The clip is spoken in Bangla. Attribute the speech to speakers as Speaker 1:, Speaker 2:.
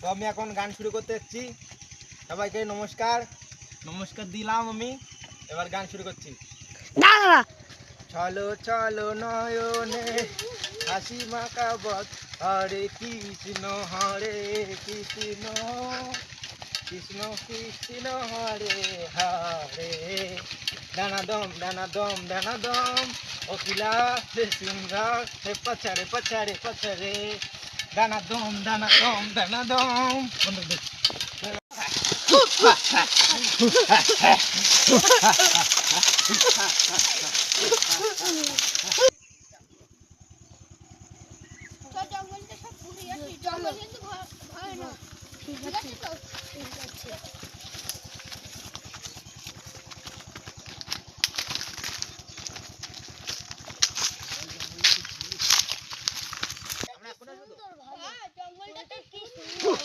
Speaker 1: তো আমি এখন গান শুরু করতে যাচ্ছি। সবাইকে নমস্কার। নমস্কার দিলাম আমি, এবার গান শুরু করছি। চলো চলো নয়নে হাসি মাখা বত, হরে কৃষ্ণ কৃষ্ণ কৃষ্ণ কৃষ্ণ হরে হরে। দানাদম দানাদম দানাদম ওকিলা সুন্দর পছাড়ে পছাড়ে পছাড়ে। দানাদম দানাদম দানাদম।
Speaker 2: জঙ্গলটা সব পুড়ে যাচ্ছে, জঙ্গল কিন্তু ভয় না, ঠিক আছে তো? ঠিক আছে। জঙ্গলটাতে কি সুন্দর।